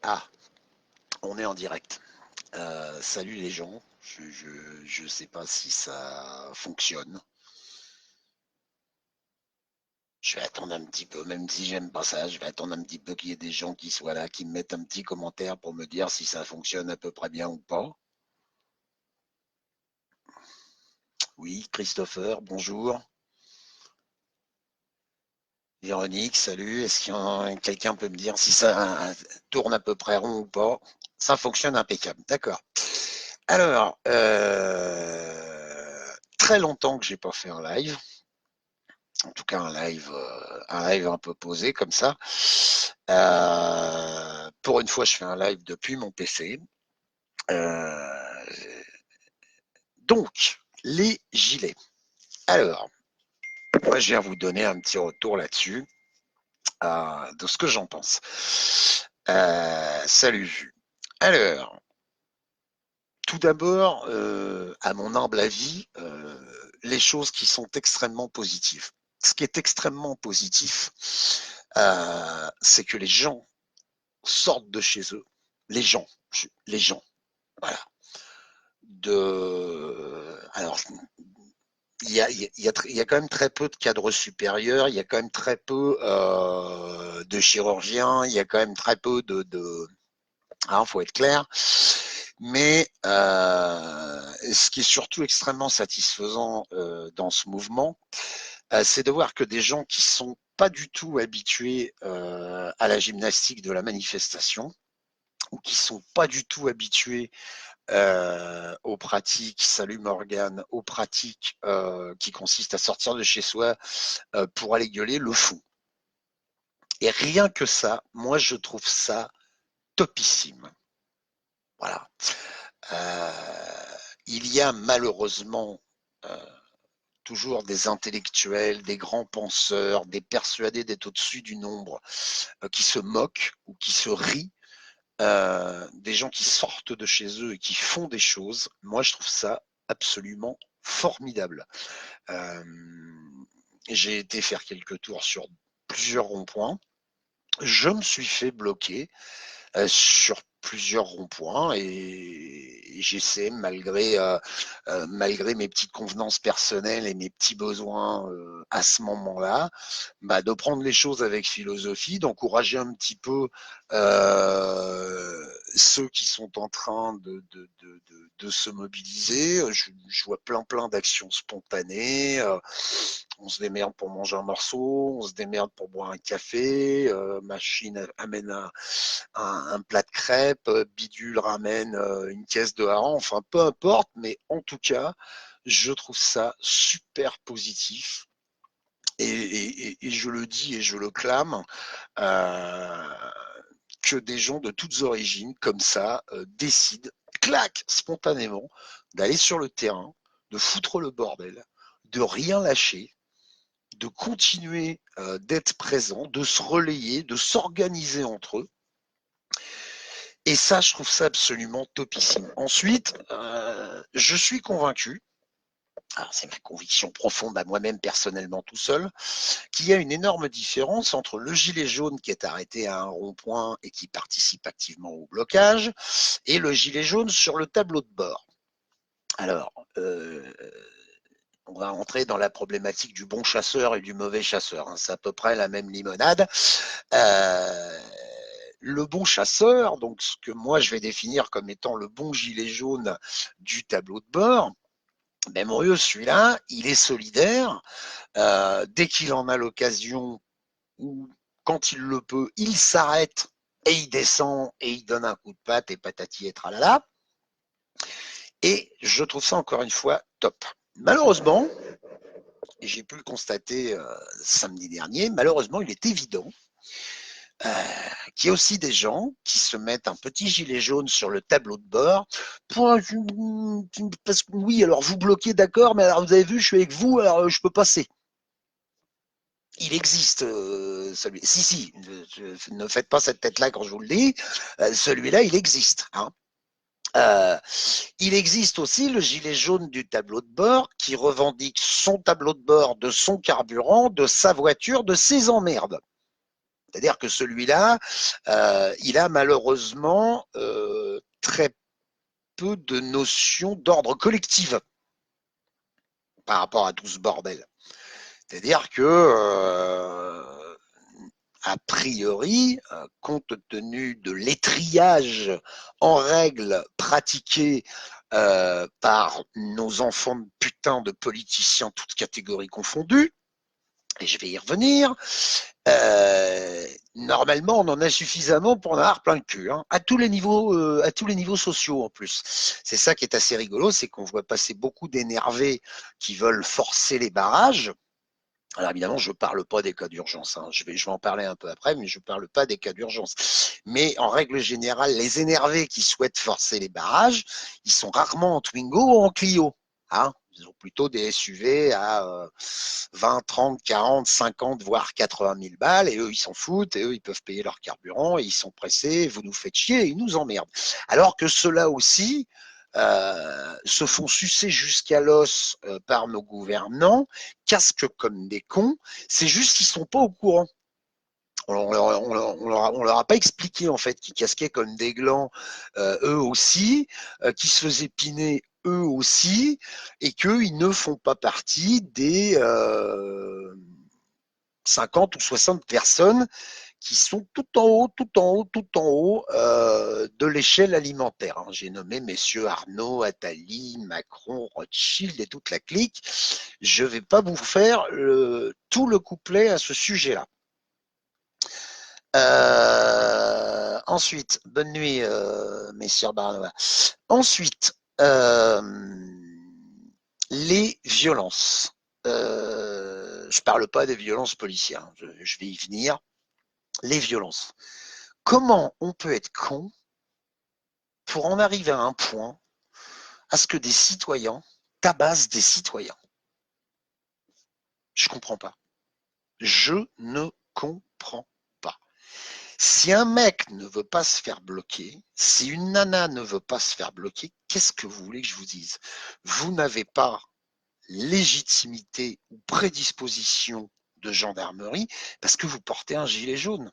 Ah, on est en direct. Salut les gens. Je sais pas si ça fonctionne. Je vais attendre un petit peu, même si j'aime pas ça, je vais attendre un petit peu qu'il y ait des gens qui soient là, qui me mettent un petit commentaire pour me dire si ça fonctionne à peu près bien ou pas. Oui, Christopher, bonjour. Véronique, salut. Est-ce que quelqu'un peut me dire si ça tourne à peu près rond ou pas? Ça fonctionne impeccable, d'accord. Alors, très longtemps que j'ai pas fait un live. En tout cas un live un peu posé comme ça. Pour une fois, je fais un live depuis mon PC. Euh, donc, les gilets. Alors, moi, je viens vous donner un petit retour là-dessus de ce que j'en pense. Salut. Alors, tout d'abord, à mon humble avis, les choses qui sont extrêmement positives. Ce qui est extrêmement positif, c'est que les gens sortent de chez eux, les gens, voilà. Alors, il y a quand même très peu de cadres supérieurs, il y a quand même très peu de chirurgiens, il y a quand même très peu faut être clair. Mais ce qui est surtout extrêmement satisfaisant dans ce mouvement, c'est de voir que des gens qui sont pas du tout habitués à la gymnastique de la manifestation, ou qui sont pas du tout habitués aux pratiques, salut Morgane, aux pratiques qui consistent à sortir de chez soi pour aller gueuler, le font. Et rien que ça, moi je trouve ça topissime. Voilà. Il y a malheureusement toujours des intellectuels, des grands penseurs, des persuadés d'être au-dessus du nombre, qui se moquent ou qui se rient des gens qui sortent de chez eux et qui font des choses. Moi, je trouve ça absolument formidable. Euh, j'ai été faire quelques tours sur plusieurs ronds-points. Je me suis fait bloquer sur plusieurs ronds-points et j'essaie, malgré mes petites convenances personnelles et mes petits besoins à ce moment-là, de prendre les choses avec philosophie, d'encourager un petit peu ceux qui sont en train de se mobiliser. Je vois plein d'actions spontanées. On se démerde pour manger un morceau, on se démerde pour boire un café, machine amène un plat de crêpes, bidule ramène une caisse de hareng, enfin peu importe, mais en tout cas, je trouve ça super positif. Et je le dis et je le clame, euh, que des gens de toutes origines, comme ça, décident, clac, spontanément, d'aller sur le terrain, de foutre le bordel, de rien lâcher, de continuer d'être présent, de se relayer, de s'organiser entre eux. Et ça, je trouve ça absolument topissime. Ensuite, je suis convaincu, c'est ma conviction profonde à moi-même personnellement tout seul, qu'il y a une énorme différence entre le gilet jaune qui est arrêté à un rond-point et qui participe activement au blocage et le gilet jaune sur le tableau de bord. Alors, on va entrer dans la problématique du bon chasseur et du mauvais chasseur. C'est à peu près la même limonade. Euh, le bon chasseur, donc ce que moi je vais définir comme étant le bon gilet jaune du tableau de bord, ben Morieux, celui-là, il est solidaire. Dès qu'il en a l'occasion ou quand il le peut, il s'arrête et il descend et il donne un coup de patte et patati et tralala. Et je trouve ça encore une fois top. Malheureusement, et j'ai pu le constater samedi dernier, malheureusement, il est évident qu'il y a aussi des gens qui se mettent un petit gilet jaune sur le tableau de bord. Parce que oui, alors vous bloquez, d'accord, mais alors vous avez vu, je suis avec vous, alors je peux passer. Il existe celui. Si, ne faites pas cette tête-là quand je vous le dis. Celui-là, il existe. Euh, il existe aussi le gilet jaune du tableau de bord qui revendique son tableau de bord de son carburant, de sa voiture, de ses emmerdes. C'est-à-dire que celui-là, il a malheureusement très peu de notions d'ordre collectif par rapport à tout ce bordel. C'est-à-dire que, a priori, compte tenu de l'étrillage en règle pratiqué par nos enfants de putain de politiciens, toutes catégories confondues, et je vais y revenir, normalement, on en a suffisamment pour en avoir plein le cul, hein, à tous les niveaux sociaux en plus. C'est ça qui est assez rigolo, c'est qu'on voit passer beaucoup d'énervés qui veulent forcer les barrages. Alors évidemment, je ne parle pas des cas d'urgence, hein. Je vais en parler un peu après, mais je ne parle pas des cas d'urgence. Mais en règle générale, les énervés qui souhaitent forcer les barrages, ils sont rarement en Twingo ou en Clio. Hein, ils ont plutôt des SUV à 20, 30, 40, 50, voire 80 000 balles, et eux, ils s'en foutent, et eux, ils peuvent payer leur carburant, et ils sont pressés, vous nous faites chier, et ils nous emmerdent. Alors que ceux-là aussi se font sucer jusqu'à l'os par nos gouvernants, casquent comme des cons, c'est juste qu'ils sont pas au courant. On leur a pas expliqué en fait qu'ils casquaient comme des glands eux aussi, qu'ils se faisaient piner eux aussi, et qu'ils ne font pas partie des 50 ou 60 personnes qui sont tout en haut, tout en haut, tout en haut de l'échelle alimentaire. Hein. J'ai nommé messieurs Arnaud, Attali, Macron, Rothschild et toute la clique. Je ne vais pas vous faire tout le couplet à ce sujet-là. Ensuite, bonne nuit, messieurs Barnova. Ensuite, les violences. Je ne parle pas des violences policières, je vais y venir. Les violences. Comment on peut être con pour en arriver à un point à ce que des citoyens tabassent des citoyens? Je ne comprends pas. Je ne comprends pas. Si un mec ne veut pas se faire bloquer, si une nana ne veut pas se faire bloquer, qu'est-ce que vous voulez que je vous dise? Vous n'avez pas légitimité ou prédisposition de gendarmerie parce que vous portez un gilet jaune.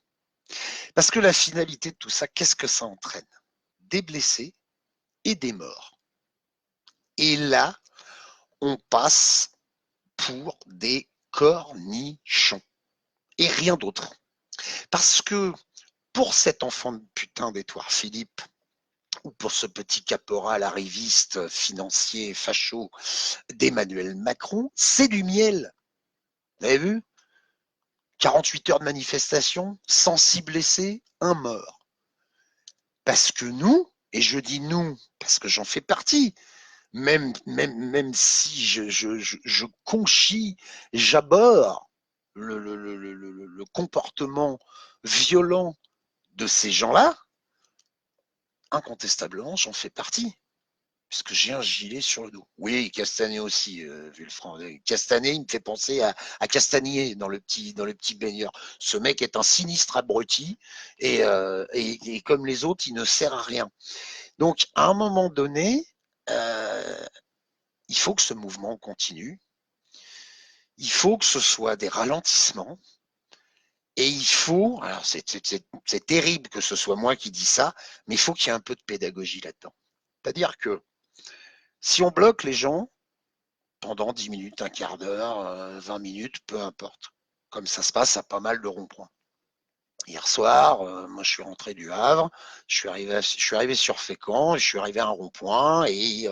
Parce que la finalité de tout ça, qu'est-ce que ça entraîne? Des blessés et des morts. Et là, on passe pour des cornichons et rien d'autre. Parce que pour cet enfant de putain d'Édouard Philippe, ou pour ce petit caporal arriviste financier facho d'Emmanuel Macron, c'est du miel. Vous avez vu? 48 heures de manifestation, 106 blessés, un mort. Parce que nous, et je dis nous parce que j'en fais partie, même si je conchis, j'abhorre le comportement violent de ces gens-là, incontestablement, j'en fais partie, puisque j'ai un gilet sur le dos. Oui, Castanet aussi, vu le franc. Castanet, il me fait penser à Castagnier dans le petit baigneur. Ce mec est un sinistre abruti, et comme les autres, il ne sert à rien. Donc, à un moment donné, il faut que ce mouvement continue. Il faut que ce soit des ralentissements. Et il faut, alors c'est terrible que ce soit moi qui dis ça, mais il faut qu'il y ait un peu de pédagogie là-dedans. C'est-à-dire que si on bloque les gens pendant 10 minutes, un quart d'heure, 20 minutes, peu importe, comme ça se passe à pas mal de ronds-points. Hier soir, moi je suis rentré du Havre, je suis arrivé sur Fécamp, je suis arrivé à un rond-point et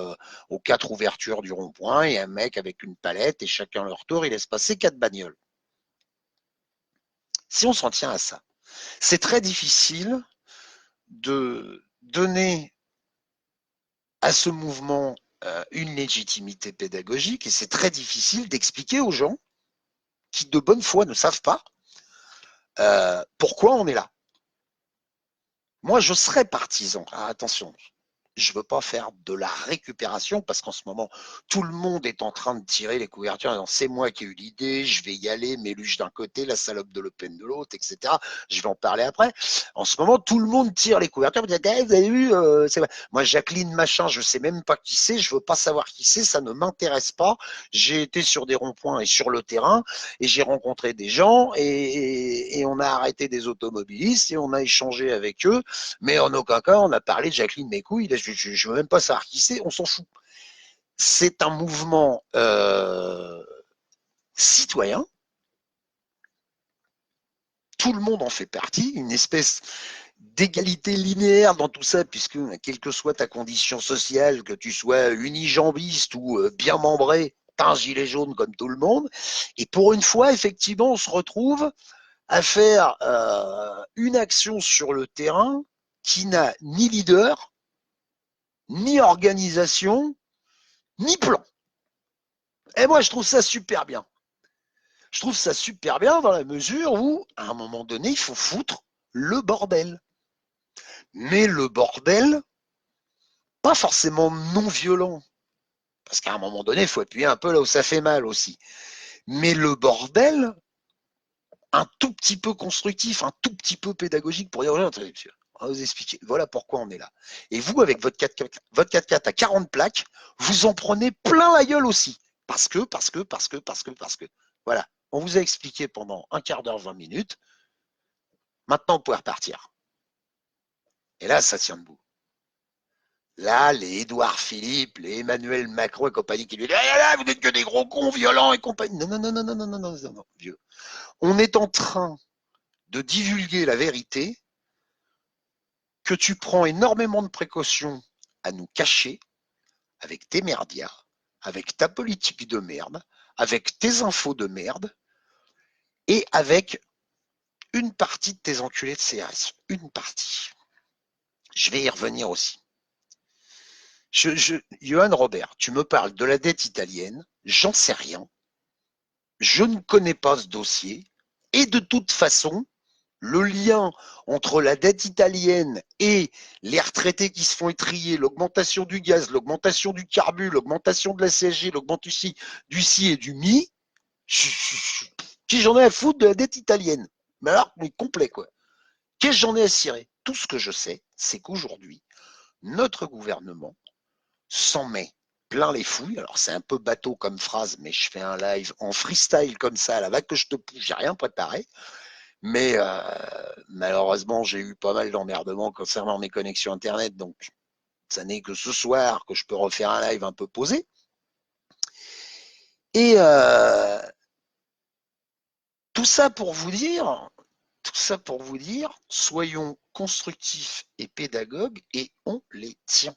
aux 4 ouvertures du rond-point, il y a un mec avec une palette et chacun leur tour, il laisse passer 4 bagnoles. Si on s'en tient à ça, c'est très difficile de donner à ce mouvement une légitimité pédagogique et c'est très difficile d'expliquer aux gens qui de bonne foi ne savent pas pourquoi on est là. Moi, je serais partisan. Ah, attention, je veux pas faire de la récupération parce qu'en ce moment, tout le monde est en train de tirer les couvertures en disant c'est moi qui ai eu l'idée, je vais y aller, Méluche d'un côté, la salope de Le Pen de l'autre, etc. Je vais en parler après. En ce moment, tout le monde tire les couvertures. Vous avez vu, moi, Jacqueline Machin, je sais même pas qui c'est, je veux pas savoir qui c'est, ça ne m'intéresse pas. J'ai été sur des ronds-points et sur le terrain et j'ai rencontré des gens et on a arrêté des automobilistes et on a échangé avec eux, mais en aucun cas on a parlé de Jacqueline Mécouille. Je ne veux même pas savoir qui c'est, on s'en fout. C'est un mouvement citoyen, tout le monde en fait partie, une espèce d'égalité linéaire dans tout ça, puisque quelle que soit ta condition sociale, que tu sois unijambiste ou bien membré, t'as un gilet jaune comme tout le monde, et pour une fois, effectivement, on se retrouve à faire une action sur le terrain qui n'a ni leader, ni organisation, ni plan. Et moi, je trouve ça super bien. Je trouve ça super bien dans la mesure où, à un moment donné, il faut foutre le bordel. Mais le bordel, pas forcément non violent, parce qu'à un moment donné, il faut appuyer un peu là où ça fait mal aussi. Mais le bordel, un tout petit peu constructif, un tout petit peu pédagogique pour dire aux gens, monsieur, on va vous expliquer, voilà pourquoi on est là. Et vous, avec votre 4x4 à 40 plaques, vous en prenez plein la gueule aussi. Parce que. Voilà. On vous a expliqué pendant un quart d'heure, 20 minutes. Maintenant, vous pouvez repartir. Et là, ça tient debout. Là, les Édouard Philippe, les Emmanuel Macron et compagnie qui lui disent ah là, vous n'êtes que des gros cons violents et compagnie. Non, non, vieux. On est en train de divulguer la vérité que tu prends énormément de précautions à nous cacher avec tes merdias, avec ta politique de merde, avec tes infos de merde et avec une partie de tes enculés de CRS. Une partie. Je vais y revenir aussi. Johan Robert, tu me parles de la dette italienne, j'en sais rien. Je ne connais pas ce dossier. Et de toute façon, le lien entre la dette italienne et les retraités qui se font étriller, l'augmentation du gaz, l'augmentation du carburant, l'augmentation de la CSG, l'augmentation du CI et du MI, qui j'en ai à foutre de la dette italienne. Mais alors, mais complet quoi. Qu'est-ce que j'en ai à cirer? Tout ce que je sais, c'est qu'aujourd'hui, notre gouvernement s'en met plein les fouilles. Alors c'est un peu bateau comme phrase, mais je fais un live en freestyle comme ça, à la vague que je te pousse, j'ai rien préparé. Mais malheureusement, j'ai eu pas mal d'emmerdements concernant mes connexions Internet, donc ça n'est que ce soir que je peux refaire un live un peu posé. Et tout ça pour vous dire, soyons constructifs et pédagogues et on les tient.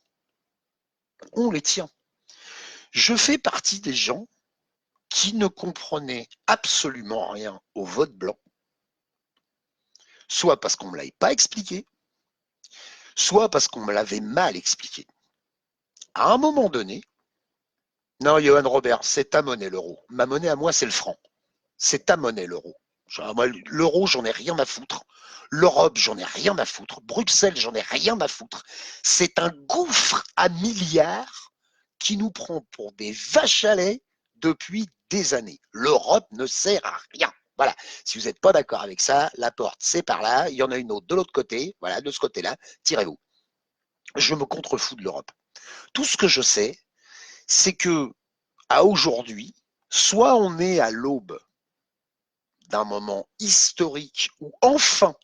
On les tient. Je fais partie des gens qui ne comprenaient absolument rien au vote blanc, soit parce qu'on ne me l'avait pas expliqué, soit parce qu'on me l'avait mal expliqué. À un moment donné, non, Johan Robert, c'est ta monnaie l'euro. Ma monnaie à moi, c'est le franc. C'est ta monnaie l'euro. L'euro, j'en ai rien à foutre. L'Europe, j'en ai rien à foutre. Bruxelles, j'en ai rien à foutre. C'est un gouffre à milliards qui nous prend pour des vaches à lait depuis des années. L'Europe ne sert à rien. Voilà. Si vous n'êtes pas d'accord avec ça, la porte, c'est par là. Il y en a une autre de l'autre côté. Voilà, de ce côté-là. Tirez-vous. Je me contrefous de l'Europe. Tout ce que je sais, c'est que à aujourd'hui, soit on est à l'aube d'un moment historique où enfin,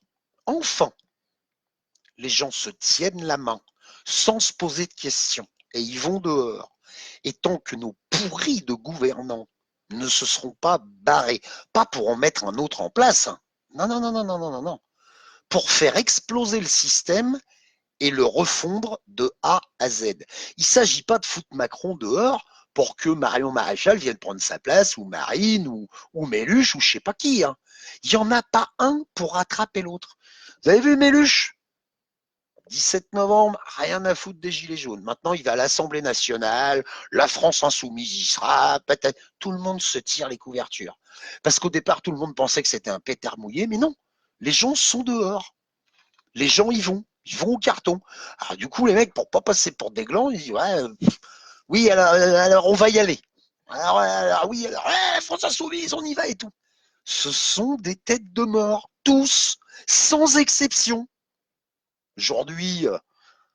les gens se tiennent la main sans se poser de questions et ils vont dehors. Et tant que nos pourris de gouvernants ne se seront pas barrés, pas pour en mettre un autre en place, hein. Non, pour faire exploser le système et le refondre de A à Z. Il ne s'agit pas de foutre Macron dehors pour que Marion Maréchal vienne prendre sa place, ou Marine, ou Méluche, ou je ne sais pas qui. Hein. Il n'y en a pas un pour rattraper l'autre. Vous avez vu Méluche? 17 novembre, rien à foutre des Gilets jaunes. Maintenant, il va à l'Assemblée nationale, la France insoumise y sera, peut-être. Tout le monde se tire les couvertures. Parce qu'au départ, tout le monde pensait que c'était un pétard mouillé, mais non. Les gens sont dehors. Les gens y vont. Ils vont au carton. Alors du coup, les mecs, pour pas passer pour des glands, ils disent ouais, oui, alors on va y aller. Alors oui, alors France Insoumise, on y va et tout. Ce sont des têtes de mort, tous, sans exception. Aujourd'hui,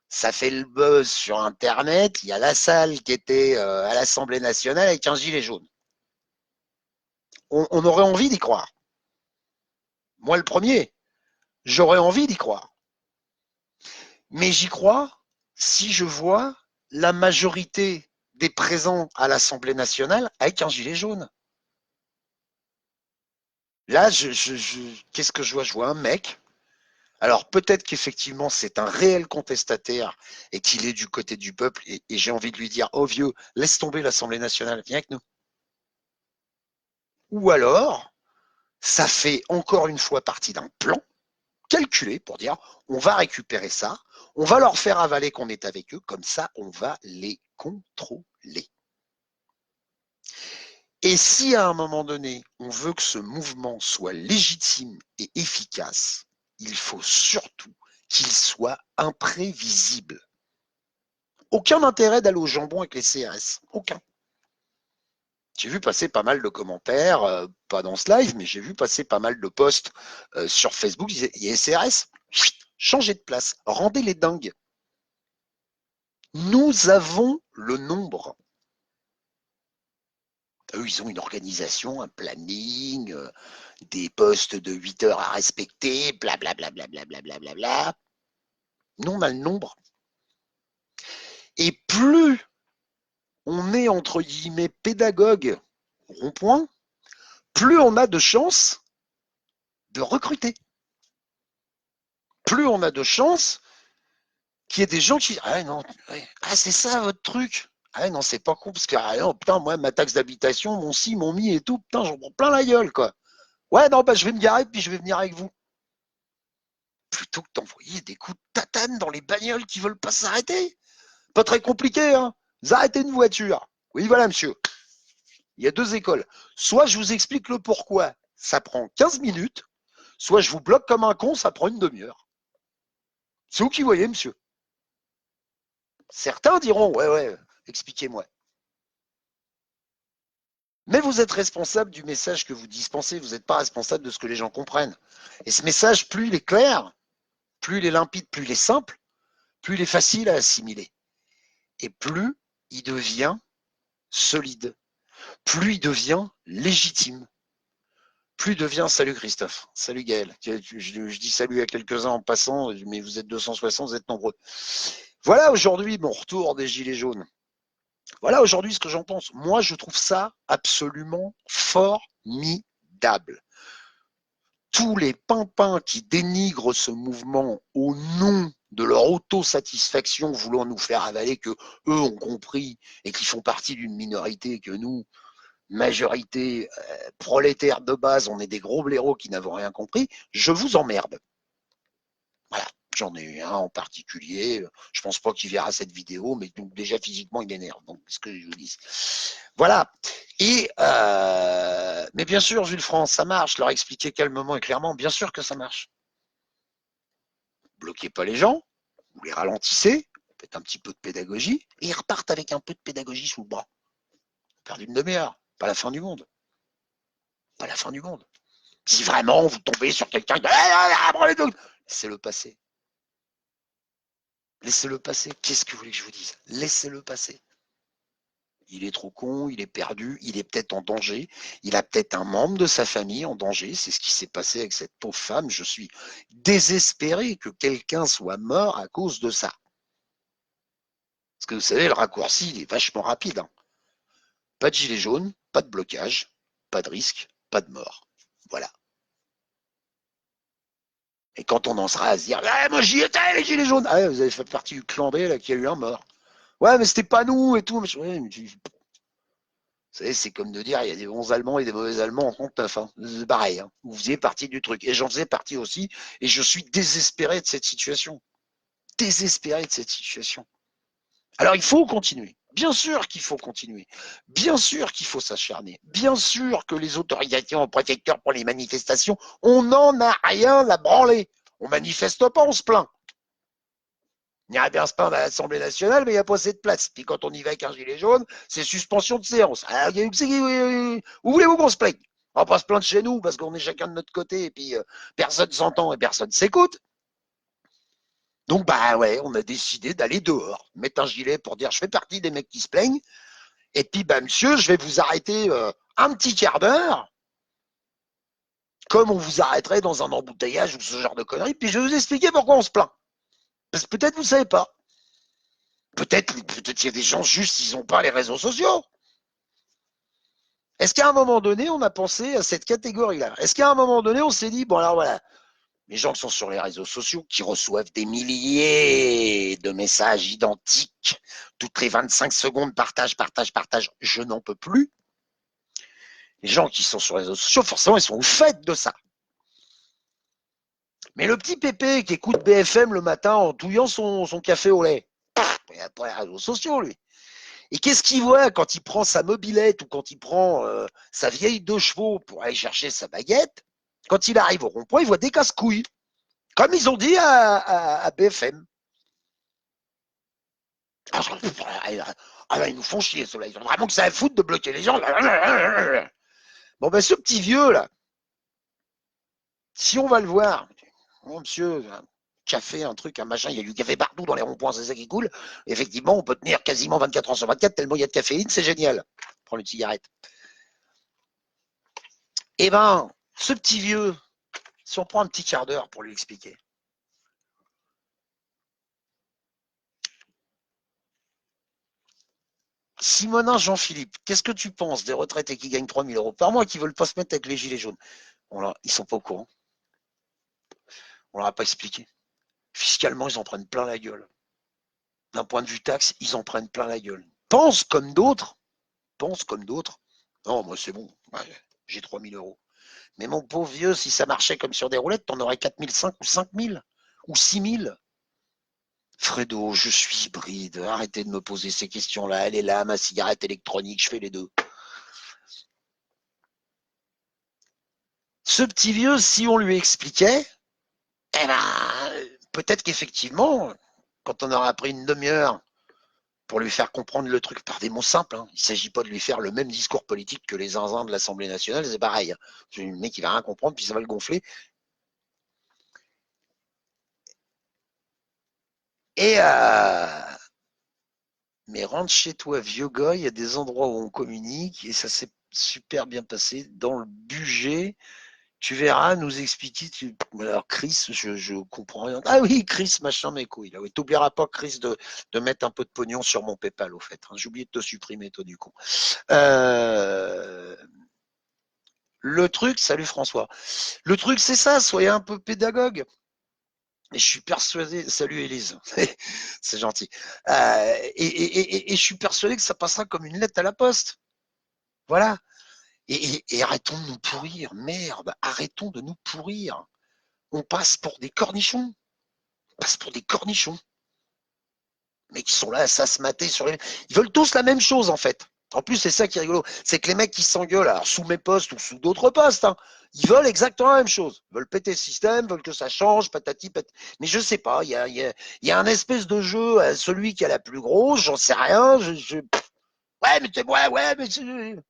ça fait le buzz sur Internet. Il y a la salle qui était à l'Assemblée nationale avec un gilet jaune. On aurait envie d'y croire. Moi, le premier, j'aurais envie d'y croire. Mais j'y crois si je vois la majorité des présents à l'Assemblée nationale avec un gilet jaune. Là, qu'est-ce que je vois? Je vois un mec. Alors peut-être qu'effectivement c'est un réel contestataire et qu'il est du côté du peuple et j'ai envie de lui dire oh vieux, laisse tomber l'Assemblée nationale, viens avec nous. Ou alors, ça fait encore une fois partie d'un plan calculé pour dire on va récupérer ça, on va leur faire avaler qu'on est avec eux, comme ça on va les contrôler. Et si à un moment donné, on veut que ce mouvement soit légitime et efficace, il faut surtout qu'il soit imprévisible. Aucun intérêt d'aller au jambon avec les CRS. Aucun. J'ai vu passer pas mal de commentaires, pas dans ce live, mais j'ai vu passer pas mal de posts sur Facebook. Ils disaient, il y a les CRS, changez de place, rendez les dingues. Nous avons le nombre. Eux, ils ont une organisation, un planning, des postes de 8 heures à respecter, blablabla. Nous, on a le nombre. Et plus on est, entre guillemets, pédagogue rond-point, plus on a de chances de recruter. Plus on a de chances qu'il y ait des gens qui disent ah non, ah c'est ça votre truc. Ah non, c'est pas con parce que ah non, putain, moi, ma taxe d'habitation, mon ci, mon mi et tout, putain, j'en prends plein la gueule, quoi. Ouais, non, bah je vais me garer puis je vais venir avec vous. Plutôt que d'envoyer des coups de tatane dans les bagnoles qui veulent pas s'arrêter. Pas très compliqué, hein. Vous arrêtez une voiture. Oui, voilà, monsieur. Il y a deux écoles. Soit je vous explique le pourquoi, ça prend 15 minutes, soit je vous bloque comme un con, ça prend une demi-heure. C'est vous qui voyez, monsieur. Certains diront, ouais, expliquez-moi. Mais vous êtes responsable du message que vous dispensez, vous n'êtes pas responsable de ce que les gens comprennent. Et ce message, plus il est clair, plus il est limpide, plus il est simple, plus il est facile à assimiler. Et plus il devient solide, plus il devient légitime, plus il devient, salut Christophe, salut Gaël, je dis salut à quelques-uns en passant, mais vous êtes 260, vous êtes nombreux. Voilà aujourd'hui mon retour des Gilets jaunes. Voilà aujourd'hui ce que j'en pense. Moi, je trouve ça absolument formidable. Tous les pimpins qui dénigrent ce mouvement au nom de leur autosatisfaction, voulant nous faire avaler que eux ont compris et qui font partie d'une minorité que nous, majorité prolétaire de base, on est des gros blaireaux qui n'avons rien compris, je vous emmerde. Voilà. J'en ai eu un en particulier. Je pense pas qu'il verra cette vidéo, mais donc déjà physiquement il énerve. Donc ce que je vous dis. Voilà. Et mais bien sûr, Jules France, ça marche. Leur expliquer calmement et clairement, bien sûr que ça marche. Bloquez pas les gens, vous les ralentissez, faites un petit peu de pédagogie, et ils repartent avec un peu de pédagogie sous le bras. Perdez une demi-heure, pas la fin du monde. Pas la fin du monde. Si vraiment vous tombez sur quelqu'un qui laissez-le passer. Laissez-le passer. Qu'est-ce que vous voulez que je vous dise? Laissez-le passer. Il est trop con, il est perdu, il est peut-être en danger, il a peut-être un membre de sa famille en danger, c'est ce qui s'est passé avec cette pauvre femme, je suis désespéré que quelqu'un soit mort à cause de ça. Parce que vous savez, le raccourci, il est vachement rapide. Hein. Pas de gilet jaune, pas de blocage, pas de risque, pas de mort. Voilà. Et quand on en sera à se dire, ah, moi j'y étais les gilets jaunes, ah, vous avez fait partie du clan B là qui a eu un mort. Ouais, mais c'était pas nous et tout. Ouais, mais vous savez, c'est comme de dire, il y a des bons Allemands et des mauvais Allemands en compte neuf. Hein. C'est pareil. Hein. Vous faisiez partie du truc. Et j'en faisais partie aussi. Et je suis désespéré de cette situation. Désespéré de cette situation. Alors, il faut continuer. Bien sûr qu'il faut continuer. Bien sûr qu'il faut s'acharner. Bien sûr que les autorisations préfectures pour les manifestations, on n'en a rien à branler. On manifeste pas, on se plaint. Il irait bien se plaindre à l'Assemblée nationale, mais il n'y a pas assez de place. Puis quand on y va avec un gilet jaune, c'est suspension de séance. Alors, où voulez-vous qu'on se plaigne? On va pas se plaindre chez nous parce qu'on est chacun de notre côté et puis personne s'entend et personne s'écoute. Donc bah ouais, on a décidé d'aller dehors, mettre un gilet pour dire je fais partie des mecs qui se plaignent. Et puis bah monsieur, je vais vous arrêter un petit quart d'heure, comme on vous arrêterait dans un embouteillage ou ce genre de conneries. Puis je vais vous expliquer pourquoi on se plaint. Parce que peut-être vous savez pas. Peut-être il y a des gens juste, ils n'ont pas les réseaux sociaux. Est-ce qu'à un moment donné, on a pensé à cette catégorie-là? Est-ce qu'à un moment donné, on s'est dit, bon alors voilà, les gens qui sont sur les réseaux sociaux, qui reçoivent des milliers de messages identiques, toutes les 25 secondes, partage, partage, partage, je n'en peux plus. Les gens qui sont sur les réseaux sociaux, forcément, ils sont au fait de ça. Mais le petit pépé qui écoute BFM le matin en touillant son café au lait, il n'a pas les réseaux sociaux, lui. Et qu'est-ce qu'il voit quand il prend sa mobilette ou quand il prend sa vieille 2 chevaux pour aller chercher sa baguette? Quand il arrive au rond-point, il voit des casse-couilles, comme ils ont dit à BFM. Ah là, ils nous font chier, ceux-là. Ils ont vraiment que ça à foutre de bloquer les gens. Bon, ben, ce petit vieux, là, si on va le voir, oh, monsieur, un café, un truc, un machin, il y a du café partout dans les ronds-points, c'est ça qui coule. Effectivement, on peut tenir quasiment 24 heures sur 24, tellement il y a de caféine, c'est génial. Prends une cigarette. Eh ben, ce petit vieux, si on prend un petit quart d'heure pour lui expliquer. Simonin Jean-Philippe, qu'est-ce que tu penses des retraités qui gagnent 3 000 euros par mois qui ne veulent pas se mettre avec les gilets jaunes? Ils sont pas au courant. On leur a pas expliqué. Fiscalement, ils en prennent plein la gueule. D'un point de vue taxe, ils en prennent plein la gueule. Pense comme d'autres. Non, moi c'est bon. Ouais, j'ai 3 000 euros. Mais mon pauvre vieux, si ça marchait comme sur des roulettes, t'en aurais 4 500 ou 5 000 ou 6 000. Fredo, je suis hybride. Arrêtez de me poser ces questions-là. Elle est là, ma cigarette électronique, je fais les deux. Ce petit vieux, si on lui expliquait, eh ben, peut-être qu'effectivement, quand on aura pris une demi-heure pour lui faire comprendre le truc par des mots simples, hein, il ne s'agit pas de lui faire le même discours politique que les zinzins de l'Assemblée nationale, c'est pareil. C'est le mec qui va rien comprendre, puis ça va le gonfler. Et mais rentre chez toi, vieux gars, il y a des endroits où on communique et ça s'est super bien passé. Dans le budget, tu verras, nous expliquer. Alors, Chris, je comprends rien. Ah oui, Chris, machin, mes couilles. Là, oui, t'oublieras pas, Chris, de mettre un peu de pognon sur mon PayPal, au fait. Hein. J'ai oublié de te supprimer, toi, du coup. Le truc, salut François. Le truc, c'est ça, soyez un peu pédagogue. Et je suis persuadé, salut Élise, c'est gentil. Et je suis persuadé que ça passera comme une lettre à la poste. Voilà. Et arrêtons de nous pourrir, merde, arrêtons de nous pourrir. On passe pour des cornichons. On passe pour des cornichons. Mais qui sont là à s'asmater sur les. Ils veulent tous la même chose en fait. En plus, c'est ça qui est rigolo. C'est que les mecs qui s'engueulent, alors sous mes postes ou sous d'autres postes, hein, ils veulent exactement la même chose. Ils veulent péter le système, veulent que ça change, patati, patati. Mais je sais pas, il y a un espèce de jeu, celui qui a la plus grosse, j'en sais rien. Ouais, mais c'est ouais, mais c'est. Vous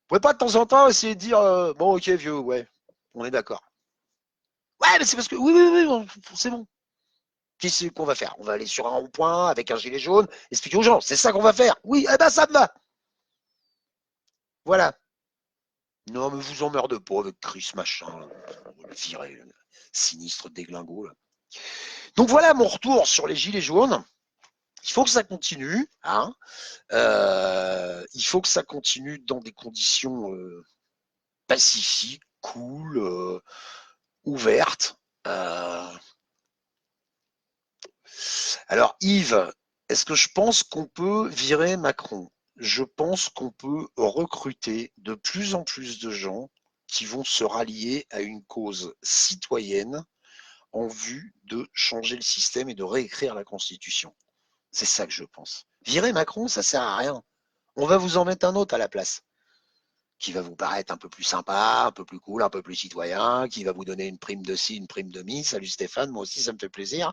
pouvez pas de temps en temps essayer de dire bon, ok, vieux, ouais, on est d'accord. Ouais, mais c'est parce que. Oui, oui, oui, c'est bon. Qu'est-ce qu'on va faire? On va aller sur un rond-point avec un gilet jaune, expliquer aux gens, c'est ça qu'on va faire. Oui, eh ben ça me va. Voilà. Non, mais vous emmerdez pas avec Chris, machin. Le virer, sinistre déglingo. Là. Donc voilà mon retour sur les gilets jaunes. Il faut que ça continue. Hein. Il faut que ça continue dans des conditions pacifiques, cool, ouvertes. Alors Yves, est-ce que je pense qu'on peut virer Macron? Je pense qu'on peut recruter de plus en plus de gens qui vont se rallier à une cause citoyenne en vue de changer le système et de réécrire la Constitution. C'est ça que je pense. Virer Macron, ça sert à rien. On va vous en mettre un autre à la place. qui va vous paraître un peu plus sympa, un peu plus cool, un peu plus citoyen, qui va vous donner une prime de ci, une prime de mi. Salut Stéphane, moi aussi ça me fait plaisir.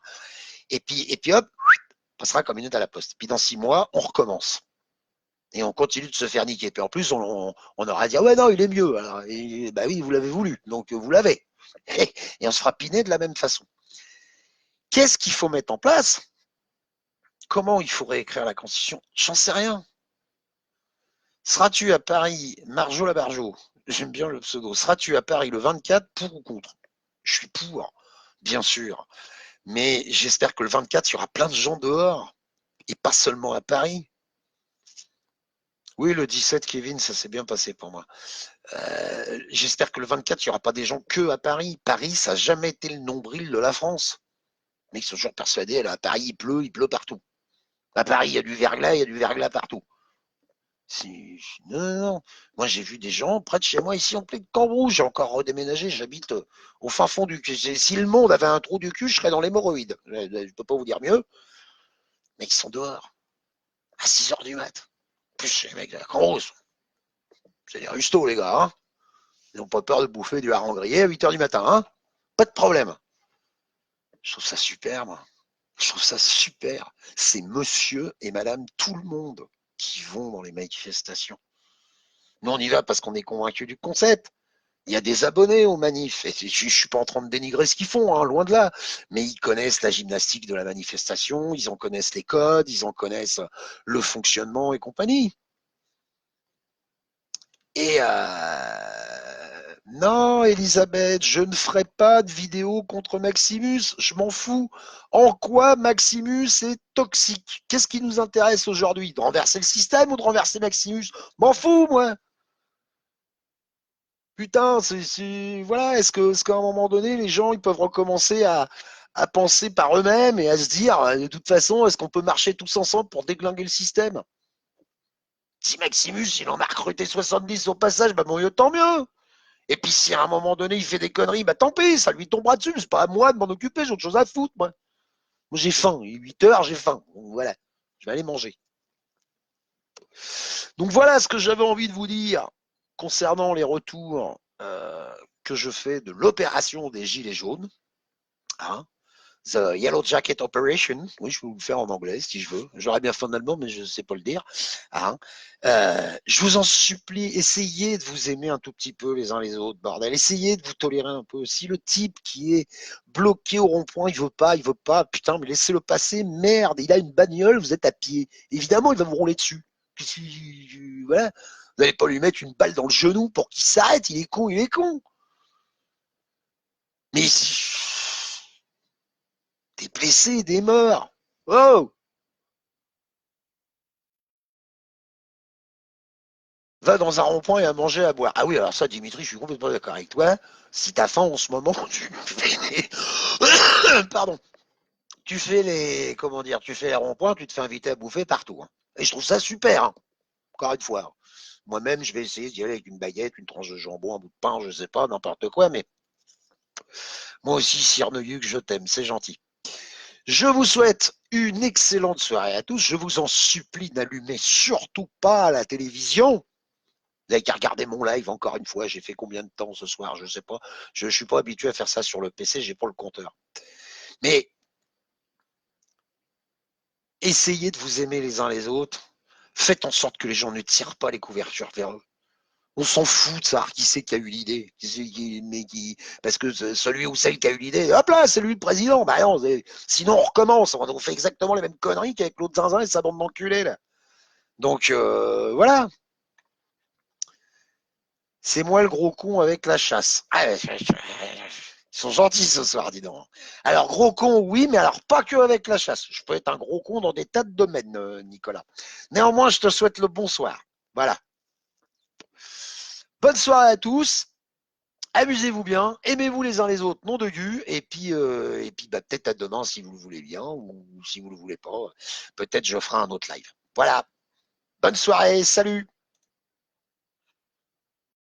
Et puis hop, on passera comme une note à la poste. Puis dans 6 mois, on recommence. Et on continue de se faire niquer. Puis en plus, on aura dit, ah ouais, non, il est mieux. Alors, et, bah oui, vous l'avez voulu, donc vous l'avez. Et on se fera piner de la même façon. Qu'est-ce qu'il faut mettre en place? Comment il faut réécrire la Constitution? J'en sais rien. Seras-tu à Paris, Marjo Labarjo? J'aime bien le pseudo. Seras-tu à Paris le 24 pour ou contre? Je suis pour, bien sûr. Mais j'espère que le 24, il y aura plein de gens dehors. Et pas seulement à Paris. Oui, le 17, Kevin, ça s'est bien passé pour moi. J'espère que le 24, il n'y aura pas des gens que à Paris. Paris, ça n'a jamais été le nombril de la France. Mais ils sont toujours persuadés, là, à Paris, il pleut partout. À Paris, il y a du verglas partout. Non, non, non. Moi, j'ai vu des gens près de chez moi, ici, en plein Cambrouge. J'ai encore redéménagé. J'habite au fin fond du cul. Si le monde avait un trou du cul, je serais dans l'hémorroïde. Je ne peux pas vous dire mieux. Mais ils sont dehors. À 6 heures du mat. En plus, les mecs de la Cambrouge. C'est des rustos, les gars. Hein. Ils n'ont pas peur de bouffer du hareng grillé à 8 heures du matin. Hein. Pas de problème. Je trouve ça super, moi. Je trouve ça super. C'est monsieur et madame tout le monde qui vont dans les manifestations. Nous, on y va parce qu'on est convaincu du concept. Il y a des abonnés aux manifs. Et je ne suis pas en train de dénigrer ce qu'ils font, hein, loin de là. Mais ils connaissent la gymnastique de la manifestation, ils en connaissent les codes, ils en connaissent le fonctionnement et compagnie. Et non, Elisabeth, je ne ferai pas de vidéo contre Maximus. Je m'en fous. En quoi Maximus est toxique? Qu'est-ce qui nous intéresse aujourd'hui? De renverser le système ou de renverser Maximus? M'en fous, moi. Putain, voilà. Est-ce qu'à un moment donné, les gens ils peuvent recommencer à penser par eux-mêmes et à se dire, de toute façon, est-ce qu'on peut marcher tous ensemble pour déglinguer le système? Si Maximus, il en a recruté 70 au passage, bah bon, tant mieux. Et puis si à un moment donné il fait des conneries, bah tant pis, ça lui tombera dessus. C'est pas à moi de m'en occuper, j'ai autre chose à foutre, moi. Moi j'ai faim, 8 heures, j'ai faim. Donc, voilà, je vais aller manger. Donc voilà ce que j'avais envie de vous dire concernant les retours que je fais de l'opération des Gilets jaunes. Hein, The Yellow Jacket Operation. Oui, je peux vous le faire en anglais si je veux. J'aurais bien fait en allemand, mais je ne sais pas le dire. Hein. Je vous en supplie, essayez de vous aimer un tout petit peu les uns les autres, bordel. Essayez de vous tolérer un peu. Si le type qui est bloqué au rond-point, il veut pas, putain, mais laissez-le passer, merde, il a une bagnole, vous êtes à pied. Évidemment, il va vous rouler dessus. Puis, voilà. Vous n'allez pas lui mettre une balle dans le genou pour qu'il s'arrête, il est con, il est con. Mais des blessés, des morts. Oh! Va dans un rond-point et à manger, à boire. Ah oui, alors ça, Dimitri, je suis complètement d'accord avec toi. Si t'as faim en ce moment, tu fais les... Pardon. Tu fais les... Comment dire? Tu fais les ronds-points, tu te fais inviter à bouffer partout. Hein. Et je trouve ça super, hein. Encore une fois. Moi-même, je vais essayer d'y aller avec une baguette, une tranche de jambon, un bout de pain, je sais pas, n'importe quoi, mais moi aussi, Cyrnoyuc, je t'aime, c'est gentil. Je vous souhaite une excellente soirée à tous. Je vous en supplie, n'allumez surtout pas la télévision. Vous avez qu'à regarder mon live encore une fois. J'ai fait combien de temps ce soir? Je ne sais pas. Je ne suis pas habitué à faire ça sur le PC. J'ai pas le compteur. Mais essayez de vous aimer les uns les autres. Faites en sorte que les gens ne tirent pas les couvertures vers eux. On s'en fout de savoir qui c'est qui a eu l'idée. Parce que celui ou celle qui a eu l'idée, hop là, c'est lui le président. Bah non, sinon on recommence. On fait exactement les mêmes conneries qu'avec l'autre zinzin et sa bande d'enculés là. Donc voilà. C'est moi le gros con avec la chasse. Ah, ils sont gentils ce soir, dis donc. Alors, gros con, oui, mais alors pas que avec la chasse. Je peux être un gros con dans des tas de domaines, Nicolas. Néanmoins, je te souhaite le bonsoir. Voilà. Bonne soirée à tous. Amusez-vous bien. Aimez-vous les uns les autres, nom de Dieu. Et puis bah, peut-être à demain si vous le voulez bien ou si vous ne le voulez pas. Peut-être je ferai un autre live. Voilà. Bonne soirée. Salut.